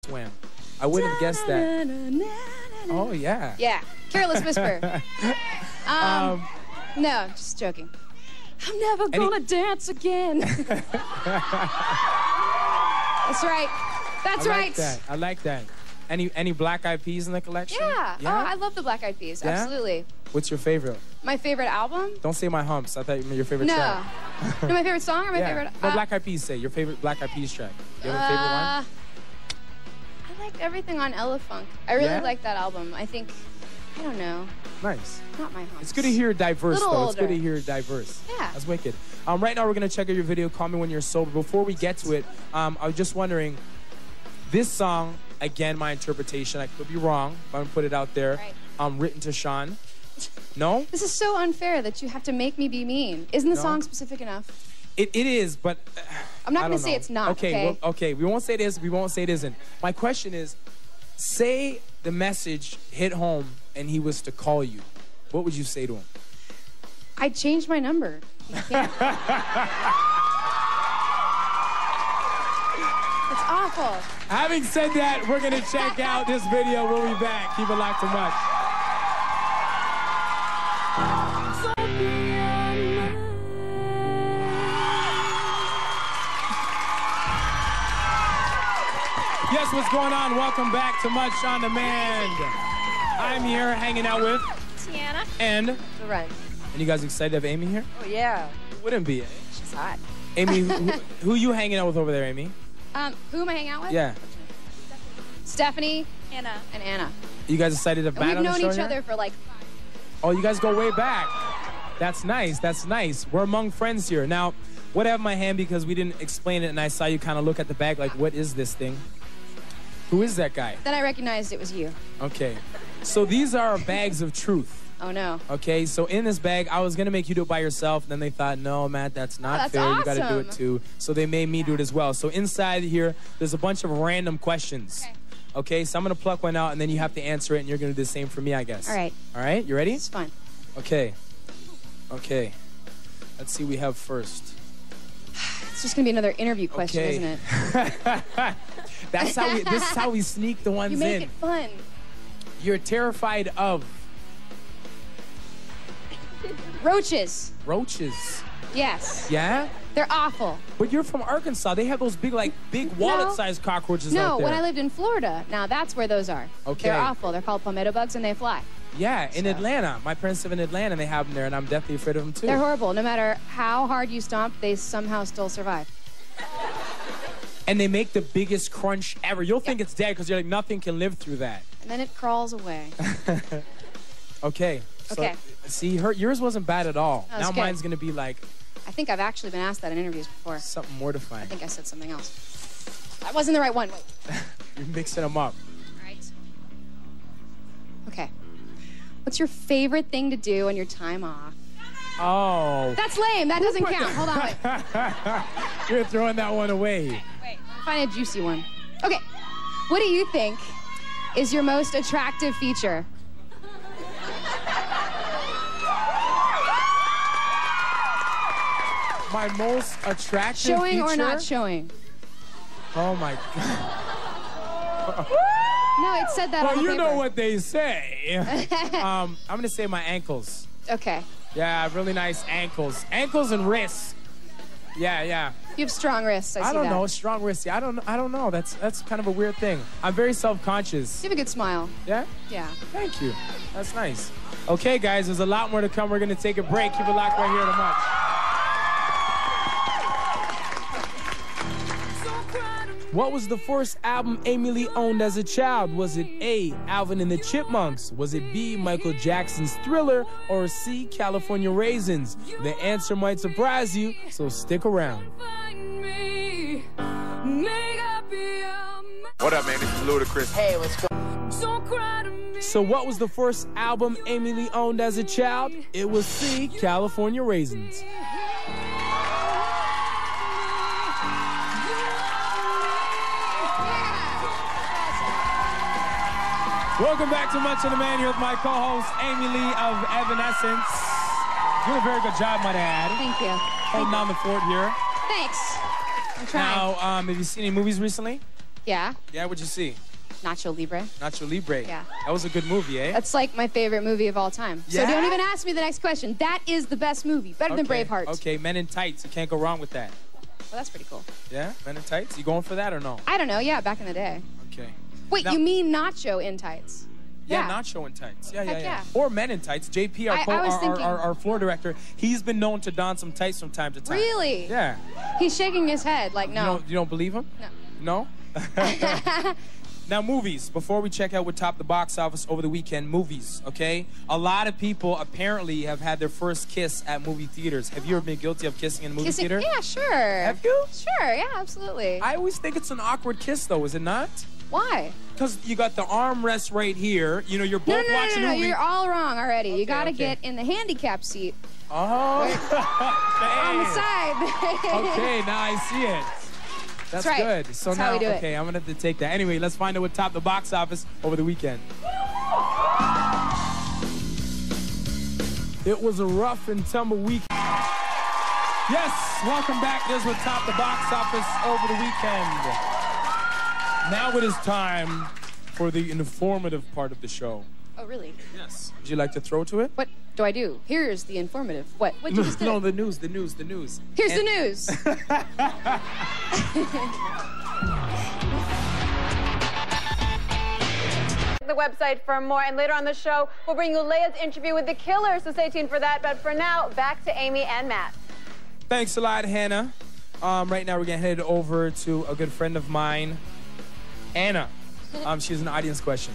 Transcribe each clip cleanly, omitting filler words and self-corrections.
Swim. I wouldn't have guessed that. Oh, yeah. Yeah. Careless Whisper. No, just joking. I'm never gonna dance again. That's right. That's right. I like that. Any Black Eyed Peas in the collection? Yeah. Oh, I love the Black Eyed Peas. Yeah? Absolutely. What's your favorite? My favorite album? Don't say My Humps. I thought you meant your favorite track. No, my favorite song or my favorite? What Black Eyed Peas say? Your favorite Black Eyed Peas track? You have a favorite one? I liked everything on Elefunk. I really like that album. I think, I don't know. Nice. Not My Humps. It's good to hear diverse, though. Older. It's good to hear diverse. Yeah. That's wicked. Right now, we're going to check out your video, Call Me When You're Sober. Before we get to it, I was just wondering, this song, again, my interpretation, I could be wrong, but I'm going to put it out there, written to Sean. No? This is so unfair that you have to make me be mean. Isn't the song specific enough? It is, but I'm not going to say it's not, okay? Well, okay, we won't say it is, we won't say it isn't. My question is, say the message hit home and he was to call you. What would you say to him? I'd change my number. It's awful. Having said that, we're going to check out this video. We'll be back. Keep it locked to Much. Yes, what's going on? Welcome back to Much on Demand. I'm here hanging out with Tiana and Loren. And you guys excited to have Amy here? Oh, yeah. Who wouldn't be, eh? She's hot. Amy, who you hanging out with over there, Amy? Who am I hanging out with? Yeah. Stephanie, Anna, and Anna. You guys excited to bat on the show? We've known each here? other for like... Oh, you guys go way back. That's nice. That's nice. We're among friends here. Now, what I have in my hand, because we didn't explain it, and I saw you kind of look at the bag like, what is this thing? Who is that guy? Then I recognized it was you. Okay. So these are bags of truth. Oh, no. Okay, so in this bag, I was going to make you do it by yourself. Then they thought, no, Matt, that's not fair. Awesome. You got to do it too. So they made me do it as well. So inside here, there's a bunch of random questions. Okay, so I'm going to pluck one out, and then you have to answer it, and you're going to do the same for me, I guess. All right. All right, you ready? It's fun. Okay. Okay. Let's see what we have first. It's just going to be another interview question, isn't it? That's how we, this is how we sneak the ones in. You make it fun. You're terrified of... Roaches. Roaches. Yes. Yeah? They're awful. But you're from Arkansas. They have those big wallet-sized cockroaches out there. No, when I lived in Florida, now that's where those are. Okay. They're awful. They're called palmetto bugs, and they fly. Yeah, in Atlanta. My parents live in Atlanta, and they have them there, and I'm definitely afraid of them, too. They're horrible. No matter how hard you stomp, they somehow still survive. And they make the biggest crunch ever. You'll think it's dead because you're like, nothing can live through that. And then it crawls away. Okay. So, Okay. See, yours wasn't bad at all. That was Now good. mine's going to be like... I think I've actually been asked that in interviews before. Something mortifying. I think I said something else. That wasn't the right one. Wait. You're mixing them up. All right. Okay. What's your favorite thing to do on your time off? Oh. That's lame. That doesn't count. Hold on, wait. You're throwing that one away. Wait. Find a juicy one. Okay. What do you think is your most attractive feature? My most attractive Showing feature? or not showing? Oh, my God. No, it said that on the Well, you paper. know what they say. I'm going to say my ankles. Okay. Yeah, really nice ankles. Ankles and wrists. Yeah, yeah. You have strong wrists. I see don't that. know. Strong wrists. Yeah, I don't know. That's kind of a weird thing. I'm very self-conscious. You have a good smile. Yeah? Yeah. Thank you. That's nice. Okay, guys, there's a lot more to come. We're going to take a break. Keep it locked right here to Much. What was the first album Amy Lee owned as a child? Was it A, Alvin and the Chipmunks? Was it B, Michael Jackson's Thriller? Or C, California Raisins? The answer might surprise you, so stick around. What up, man? This is Ludacris. Hey, what's going on? So what was the first album Amy Lee owned as a child? It was C, California Raisins. Welcome back to Much on Demand here with my co-host, Amy Lee of Evanescence. Doing a very good job, might I add. Thank you. Holding down the fort here. Thanks. I'm trying. Now, have you seen any movies recently? Yeah. Yeah, what'd you see? Nacho Libre. Nacho Libre. Yeah. That was a good movie, eh? That's like my favorite movie of all time. Yeah? So don't even ask me the next question. That is the best movie. Better than Braveheart. Okay, Men in Tights. You can't go wrong with that. Well, that's pretty cool. Yeah? Men in Tights? You going for that or no? I don't know. Yeah, back in the day. Okay. Wait, Now- you mean Nacho in tights? Yeah, Nacho in Tights. Yeah, Heck yeah. Or Men in Tights. JP, I was thinking- our floor director, he's been known to don some tights from time to time. Really? Yeah. He's shaking his head like no. You don't believe him? No. No? Now, movies. Before we check out what topped the box office over the weekend, movies, okay? A lot of people apparently have had their first kiss at movie theaters. Have you ever been guilty of kissing in a movie Kissing? theater? Yeah, sure. Have you? Sure, yeah, absolutely. I always think it's an awkward kiss, though, is it not? Why? Because you got the armrest right here. You know, you're both watching No, a movie. you're all wrong already. You Okay, gotta okay. get in the handicap seat Oh. on the side. Okay, now I see it. That's right. good. So That's now, how we do it. okay, I'm gonna have to take that. Anyway, let's find out what topped the box office over the weekend. It was a rough and tumble week. Yes, welcome back. This what topped the box office over the weekend. Now it is time for the informative part of the show. Oh, really? Yes. Would you like to throw to it? What do I do? Here's the informative. What? What'd you just do? No, the news. Here's the news. The website for more, and later on the show, we'll bring you Leia's interview with the Killers, so stay tuned for that. But for now, back to Amy and Matt. Thanks a lot, Hannah. Right now, we're gonna head over to a good friend of mine, Anna. She has an audience question.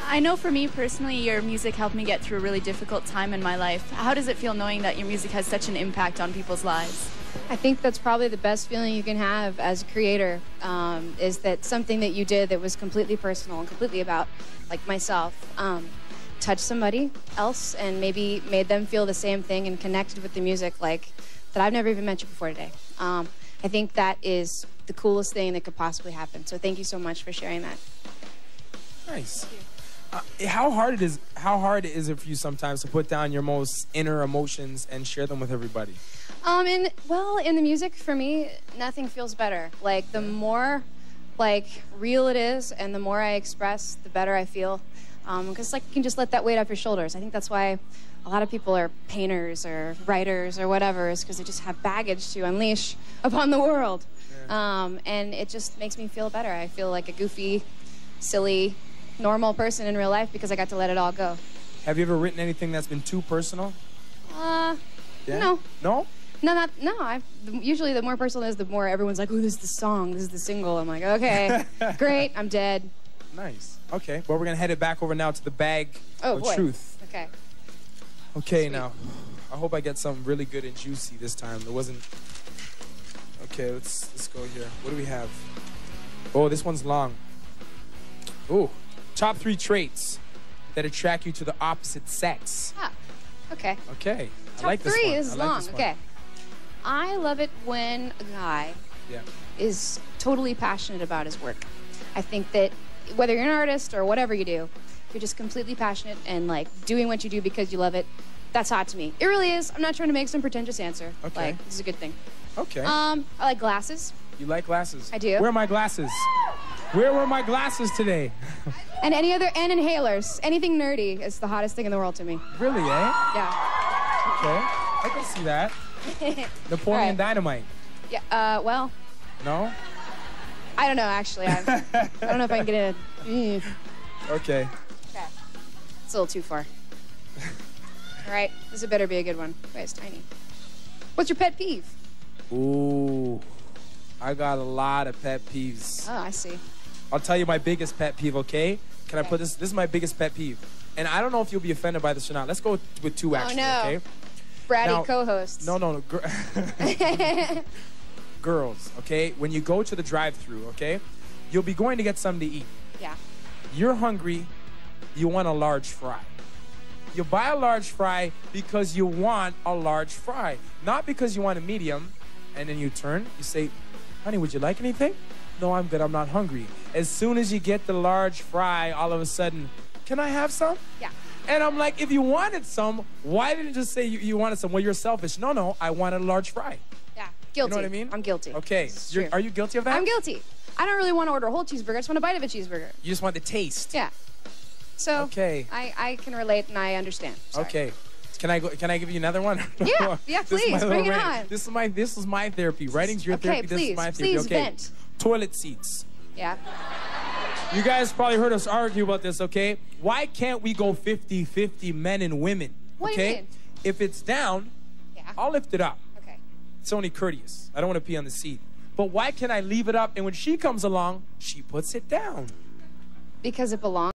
I know for me personally, your music helped me get through a really difficult time in my life. How does it feel knowing that your music has such an impact on people's lives? I think that's probably the best feeling you can have as a creator, is that something that you did that was completely personal and completely about, like myself, touched somebody else and maybe made them feel the same thing and connected with the music like that I've never even mentioned before today. I think that is the coolest thing that could possibly happen. So thank you so much for sharing that. Nice. How hard is it for you sometimes to put down your most inner emotions and share them with everybody? In the music, for me, nothing feels better. Like, the more, real it is and the more I express, the better I feel. Because, you can just let that weight off your shoulders. I think that's why a lot of people are painters or writers or whatever, is because they just have baggage to unleash upon the world. Yeah. And it just makes me feel better. I feel like a goofy, silly, normal person in real life because I got to let it all go. Have you ever written anything that's been too personal? Yeah. No. No? No. Usually the more personal it is, the more everyone's like, "Oh, this is the song, this is the single." I'm like, okay, great, I'm dead. Nice. Okay. Well, we're gonna head it back over now to the bag of boy. truth. Okay. Okay. Sweet. Now, I hope I get something really good and juicy this time. It wasn't. Okay. Let's go here. What do we have? Oh, this one's long. Ooh. Top 3 traits that attract you to the opposite sex. Ah, okay. Okay. I Top like this 3 one. is I like long. this one. Okay. I love it when a guy Yeah. is totally passionate about his work. I think that whether you're an artist or whatever you do, if you're just completely passionate and doing what you do because you love it, that's hot to me. It really is. I'm not trying to make some pretentious answer. Okay. This is a good thing. Okay. I like glasses. You like glasses? I do. Where are my glasses? Where were my glasses today? And inhalers. Anything nerdy is the hottest thing in the world to me. Really, eh? Yeah. Okay. I can see that. Napoleon All right. Dynamite. Yeah. Well, No? I don't know actually. I don't know if I can get it. Okay. Okay. It's a little too far. All right. This better be a good one. Wait, it's tiny. What's your pet peeve? Ooh. I got a lot of pet peeves. Oh, I see. I'll tell you my biggest pet peeve, okay? Can I Okay. put this? This is my biggest pet peeve. And I don't know if you'll be offended by this or not. Let's go with 2 actually, no. okay? Bratty Now- co-hosts. No. Girls, okay? When you go to the drive-thru, okay? You'll be going to get something to eat. Yeah. You're hungry, you want a large fry. You buy a large fry because you want a large fry, not because you want a medium. And then you turn, you say, "Honey, would you like anything?" "No, I'm good, I'm not hungry." As soon as you get the large fry, all of a sudden, "Can I have some?" Yeah. And I'm like, if you wanted some, why didn't you just say you wanted some? Well, you're selfish. No, I wanted a large fry. Yeah. You Guilty. know what I mean? I'm guilty. Okay, This is true. are you guilty of that? I'm guilty. I don't really want to order a whole cheeseburger. I just want a bite of a cheeseburger. You just want the taste. Yeah. So Okay. I can relate and I understand. Sorry. Okay. Can I give you another one? Yeah, yeah, This is my please, little bring it rant. on. This is my therapy. Writing's your Okay, therapy. This is my therapy. please Okay. vent. Toilet seats. Yeah. You guys probably heard us argue about this, okay? Why can't we go 50-50 men and women? What do you okay? mean? If it's down, Yeah. I'll lift it up. Okay. It's only courteous. I don't want to pee on the seat. But why can I leave it up and when she comes along, she puts it down? Because it belongs.